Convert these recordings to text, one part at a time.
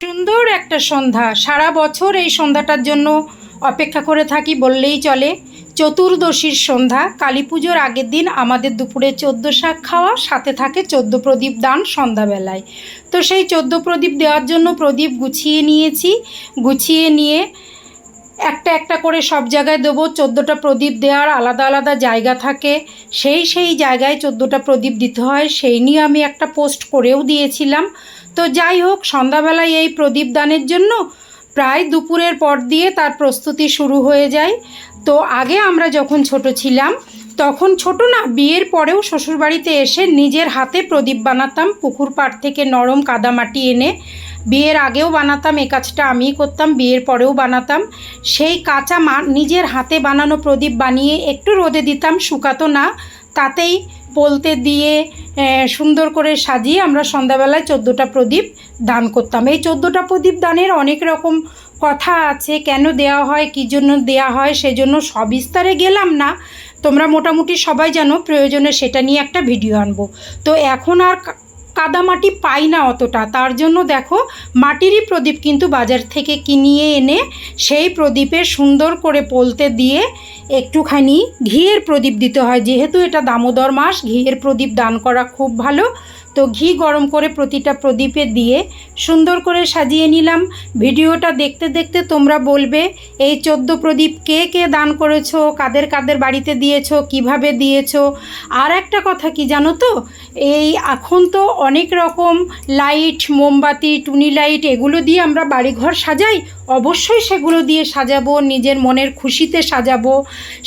সুন্দর একটা সন্ধ্যা, সারা বছর এই সন্ধ্যাটার জন্য অপেক্ষা করে থাকি বললেই চলে। চতুর্দশীর সন্ধ্যা, কালী পুজোর আগের দিন আমাদের দুপুরে 14 শাক খাওয়া, সাথে থাকে 14 প্রদীপ দান সন্ধ্যাবেলায়। তো সেই 14 প্রদীপ দেওয়ার জন্য প্রদীপ গুছিয়ে নিয়েছি। গুছিয়ে নিয়ে একটা একটা করে সব জায়গায় দেবো। 14টা প্রদীপ দেওয়ার আলাদা আলাদা জায়গা থাকে, সেই জায়গায় 14টা প্রদীপ দিতে হয়। সেই নিয়ে আমি একটা পোস্ট করেও দিয়েছিলাম। তো যাই হোক, সন্ধ্যাবেলায় এই প্রদীপ দানের জন্য প্রায় দুপুরের পর দিয়ে তার প্রস্তুতি শুরু হয়ে যায়। তো আগে আমরা যখন ছোট ছিলাম, তখন ছোট না, বিয়ের পরেও শ্বশুরবাড়িতে এসে নিজের হাতে প্রদীপ বানাতাম, পুকুর পাড় থেকে নরম কাদামাটি এনে। বিয়ের আগেও বানাতাম, এই কাজটা আমিই করতাম, বিয়ের পরেও বানাতাম। সেই কাঁচা নিজের হাতে বানানো প্রদীপ বানিয়ে একটু রোদে দিতাম, শুকাতো না, তাতেই বলতে দিয়ে সুন্দর করে সাজিয়ে আমরা সন্ধ্যাবেলায় 14টা প্রদীপ দান করতাম। এই 14টা প্রদীপ দানের অনেক রকম কথা আছে, কেন দেওয়া হয়, কী জন্য দেওয়া হয়, সেজন্য সবিস্তারে গেলাম না। তোমরা মোটামুটি সবাই জানো, প্রয়োজনে সেটা নিয়ে একটা ভিডিও আনবো। তো এখন আর কাদামাটি পাই না অতটা, তার জন্য দেখো মাটিরই প্রদীপ কিন্তু বাজার থেকে কিনিয়ে এনে সেই প্রদীপে সুন্দর করে পোলতে দিয়ে একটুখানি ঘিয়ের প্রদীপ দিতে হয়। যেহেতু এটা দামোদর মাস, ঘিয়ের প্রদীপ দান করা খুব ভালো। তো ঘি গরম করে প্রতিটা প্রদীপে দিয়ে সুন্দর করে সাজিয়ে নিলাম। ভিডিওটা দেখতে দেখতে তোমরা বলবে এই 14 প্রদীপ কে কে দান করেছো, কাদের কাদের বাড়িতে দিয়েছো, কিভাবে দিয়েছো। আর একটা কথা কি জানো তো, এই এখন তো অনেক রকম লাইট, মোমবাতি, টুনি লাইট, এগুলো দিয়ে আমরা বাড়িঘর সাজাই। অবশ্যই সেগুলো দিয়ে সাজাবো, নিজের মনের খুশিতে সাজাবো।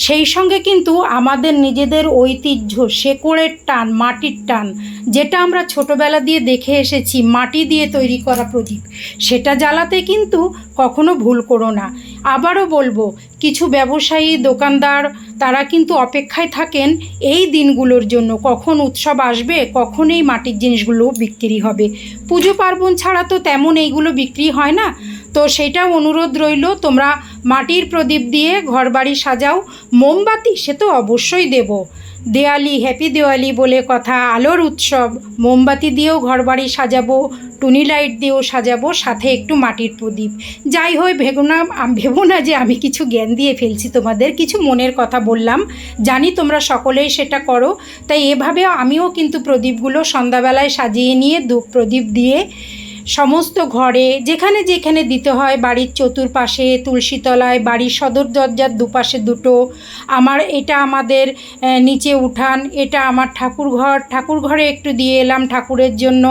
সেই সঙ্গে কিন্তু আমাদের নিজেদের ঐতিহ্য, শেকড়ের টান, মাটির টান, যেটা আমরা ছোটোবেলা দিয়ে দেখে এসেছি, মাটি দিয়ে তৈরি করা প্রদীপ, সেটা জ্বালাতে কিন্তু কখনো ভুল করো না। আবারও বলবো, কিছু ব্যবসায়ী, দোকানদার, তারা কিন্তু অপেক্ষায় থাকেন এই দিনগুলোর জন্য, কখন উৎসব আসবে, কখন এই মাটির জিনিসগুলো বিক্রি হবে। পুজো পার্বণ ছাড়া তো তেমন এইগুলো বিক্রি হয় না। তো সেটাও অনুরোধ রইল, তোমরা মাটির প্রদীপ দিয়ে ঘরবাড়ি সাজাও। মোমবাতি সে তো অবশ্যই দেব, দেওয়ালি, হ্যাপি দেওয়ালি বলে কথা, আলোর উৎসব, মোমবাতি দিয়েও ঘরবাড়ি সাজাবো, টুনি লাইট দিয়েও সাজাবো, সাথে একটু মাটির প্রদীপ। যাই হয়, ভেবো না যে আমি কিছু জ্ঞান দিয়ে ফেলছি তোমাদের, কিছু মনের কথা বললাম। জানি তোমরা সকলেই সেটা করো, তাই এভাবে আমিও কিন্তু প্রদীপগুলো সন্ধ্যাবেলায় সাজিয়ে নিয়ে ধূপ প্রদীপ দিয়ে সমস্ত ঘরে যেখানে যেখানে দিতে হয়, বাড়ির চতুর্পাশে, তুলসীতলায়, বাড়ির সদর দরজার দুপাশে দুটো, এটা আমাদের নিচে উঠান, এটা আমার ঠাকুরঘর, ঠাকুরঘরে একটু দিয়ে এলাম ঠাকুরের জন্য।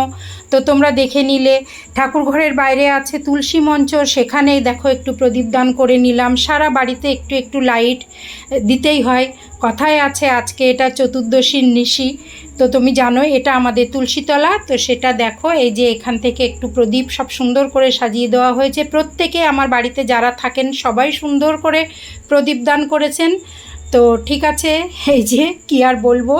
তো তোমরা দেখে নিলে, ঠাকুরঘরের বাইরে আছে তুলসী মঞ্চ, সেখানেই দেখো একটু প্রদীপ দান করে নিলাম। সারা বাড়িতে একটু একটু লাইট দিতেই হয়। কথায় আছে আজকে এটা চতুর্দশীর নিশি, তো তুমি জানো এটা আমাদের তুলসীতলা। তো সেটা দেখো, এই যে এখান থেকে একটু প্রদীপ সব সুন্দর করে সাজিয়ে দেওয়া হয়েছে। প্রত্যেকে আমার বাড়িতে যারা থাকেন সবাই সুন্দর করে প্রদীপ দান করেছেন। তো ঠিক আছে, এই যে কি আর বলবো,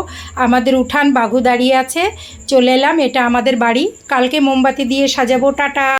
আমাদের উঠান বাঘু দাঁড়িয়ে আছে, চলে এলাম, এটা আমাদের বাড়ি। কালকে মোমবাতি দিয়ে সাজাবো। টাটা।